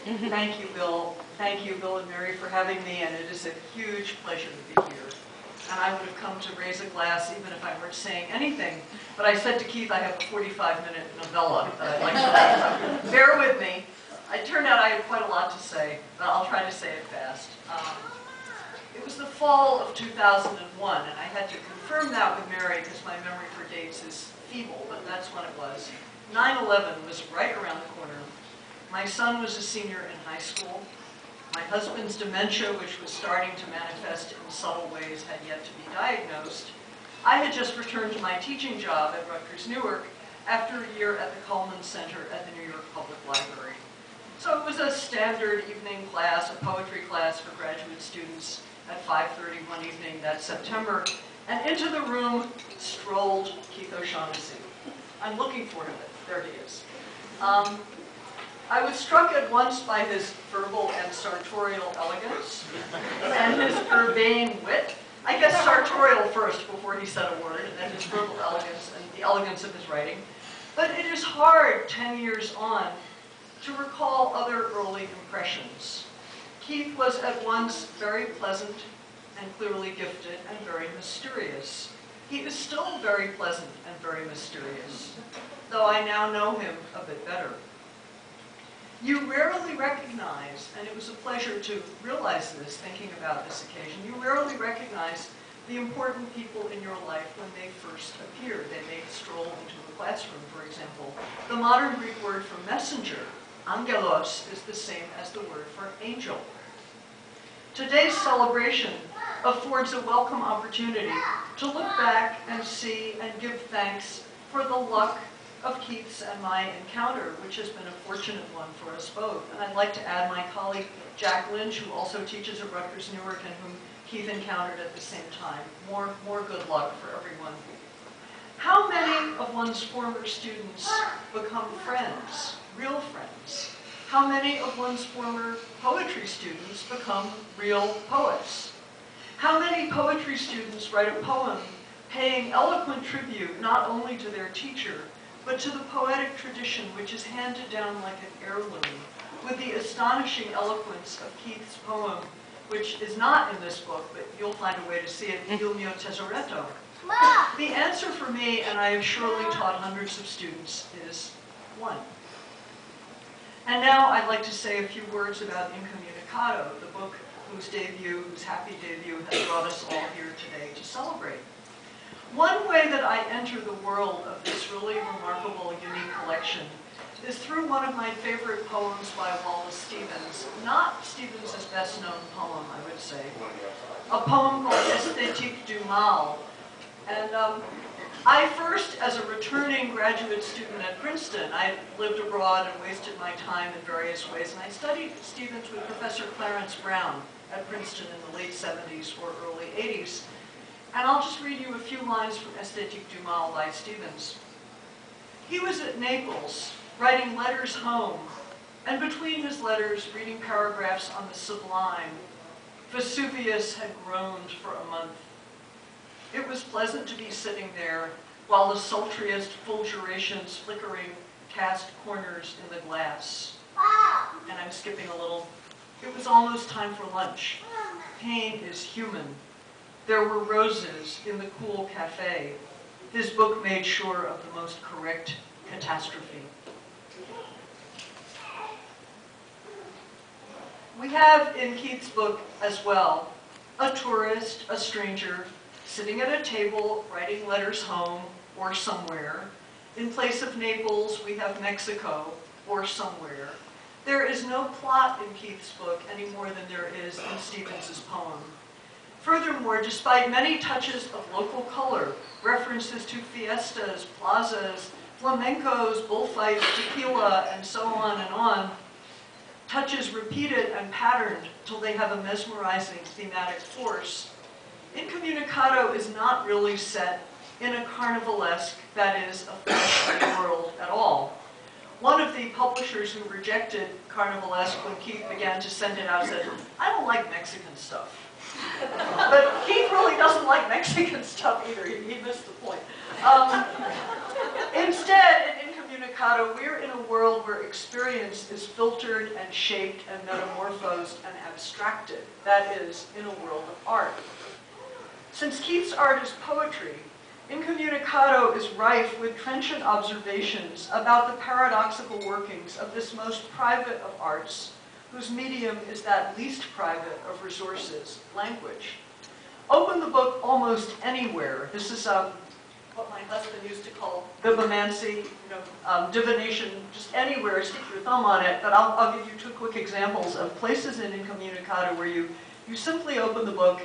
Thank you, Bill. Thank you, Bill and Mary, for having me, and it is a huge pleasure to be here. And I would have come to raise a glass even if I weren't saying anything. But I said to Keith I have a 45-minute novella that I'd like to read. Bear with me. It turned out I had quite a lot to say, but I'll try to say it fast. It was the fall of 2001, and I had to confirm that with Mary because my memory for dates is feeble, but that's when it was. 9/11 was right around the corner. My son was a senior in high school. My husband's dementia, which was starting to manifest in subtle ways, had yet to be diagnosed. I had just returned to my teaching job at Rutgers Newark after a year at the Cullman Center at the New York Public Library. So it was a standard evening class, a poetry class for graduate students at 5:30 one evening that September, and into the room strolled Keith O'Shaughnessy. I'm looking for him. There he is. I was struck at once by his verbal and sartorial elegance and his urbane wit. I guess sartorial first before he said a word, and then his verbal elegance and the elegance of his writing. But it is hard, 10 years on, to recall other early impressions. Keith was at once very pleasant and clearly gifted and very mysterious. He is still very pleasant and very mysterious, though I now know him a bit better. You rarely recognize, and it was a pleasure to realize this, thinking about this occasion, you rarely recognize the important people in your life when they first appear. They may stroll into a classroom, for example. The modern Greek word for messenger, angelos, is the same as the word for angel. Today's celebration affords a welcome opportunity to look back and see and give thanks for the luck of Keith's and my encounter, which has been a fortunate one for us both. And I'd like to add my colleague Jack Lynch, who also teaches at Rutgers Newark and whom Keith encountered at the same time. More good luck for everyone. How many of one's former students become friends, real friends? How many of one's former poetry students become real poets? How many poetry students write a poem paying eloquent tribute not only to their teacher, but to the poetic tradition which is handed down like an heirloom, with the astonishing eloquence of Keith's poem, which is not in this book, but you'll find a way to see it, Il mio tesoretto. The answer for me, and I have surely taught hundreds of students, is one. And now I'd like to say a few words about Incommunicado, the book whose happy debut has brought us all here today to celebrate. One way that I enter the world of this really remarkable, unique collection is through one of my favorite poems by Wallace Stevens, not Stevens' best-known poem, I would say, a poem called Esthétique du Mal. And I first, as a returning graduate student at Princeton, I lived abroad and wasted my time in various ways, and I studied Stevens with Professor Clarence Brown at Princeton in the late 70s or early 80s. And I'll just read you a few lines from Esthétique du Mal by Stevens. He was at Naples, writing letters home, and between his letters, reading paragraphs on the sublime. Vesuvius had groaned for a month. It was pleasant to be sitting there, while the sultriest fulgurations flickering cast corners in the glass. And I'm skipping a little. It was almost time for lunch. Pain is human. There were roses in the cool cafe. His book made sure of the most correct catastrophe. We have in Keith's book as well a tourist, a stranger, sitting at a table writing letters home or somewhere. In place of Naples, we have Mexico or somewhere. There is no plot in Keith's book any more than there is in Stevens' poem. Furthermore, despite many touches of local color, references to fiestas, plazas, flamencos, bullfights, tequila, and so on, touches repeated and patterned till they have a mesmerizing thematic force, Incommunicado is not really set in a carnivalesque, that is, a flashy world at all. One of the publishers who rejected carnivalesque when Keith began to send it out said, "I don't like Mexican stuff." But Keith really doesn't like Mexican stuff either. He missed the point. Instead, in Incommunicado, incommunicado, we're in a world where experience is filtered and shaped and metamorphosed and abstracted. That is, in a world of art. Since Keith's art is poetry, incommunicado is rife with trenchant observations about the paradoxical workings of this most private of arts, whose medium is that least private of resources, language. Open the book almost anywhere. This is what my husband used to call bibliomancy, divination, just anywhere, stick your thumb on it. But I'll give you two quick examples of places in incommunicado where you simply open the book,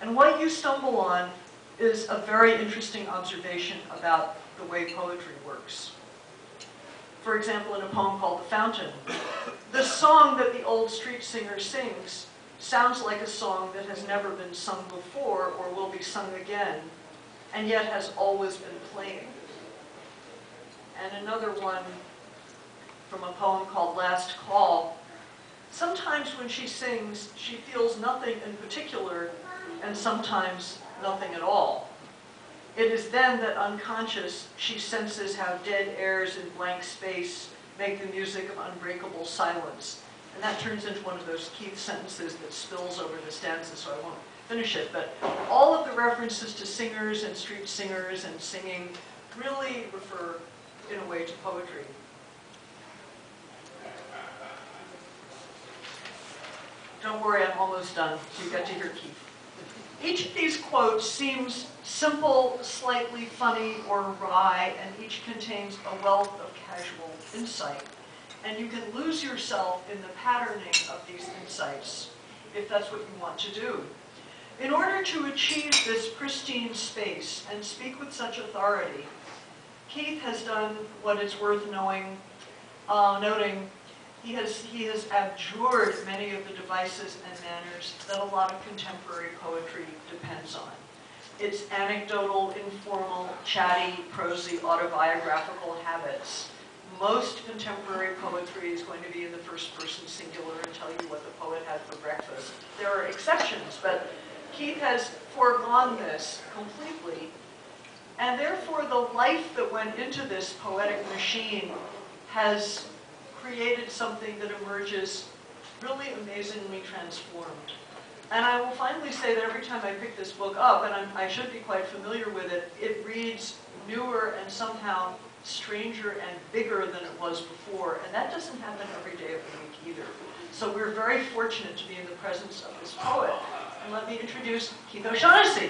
and what you stumble on is a very interesting observation about the way poetry works. For example, in a poem called The Fountain, the song that the old street singer sings sounds like a song that has never been sung before or will be sung again, and yet has always been playing. And another one from a poem called Last Call, sometimes when she sings, she feels nothing in particular, and sometimes nothing at all. It is then that unconscious, she senses how dead airs in blank space make the music of unbreakable silence. And that turns into one of those Keith sentences that spills over the stanza, so I won't finish it. But all of the references to singers and street singers and singing really refer, in a way, to poetry. Don't worry, I'm almost done, so you get to hear Keith. Each of these quotes seems simple, slightly funny, or wry, and each contains a wealth of casual insight. And you can lose yourself in the patterning of these insights, if that's what you want to do. In order to achieve this pristine space and speak with such authority, Keith has done what is worth noting. He has abjured many of the devices and manners that a lot of contemporary poetry depends on. Its anecdotal, informal, chatty, prosy, autobiographical habits. Most contemporary poetry is going to be in the first person singular and tell you what the poet had for breakfast. There are exceptions, but Keith has foregone this completely, and therefore the life that went into this poetic machine has created something that emerges really amazingly transformed. And I will finally say that every time I pick this book up, and I should be quite familiar with it, it reads newer and somehow stranger and bigger than it was before, and that doesn't happen every day of the week either. So we're very fortunate to be in the presence of this poet. And let me introduce Keith O'Shaughnessy.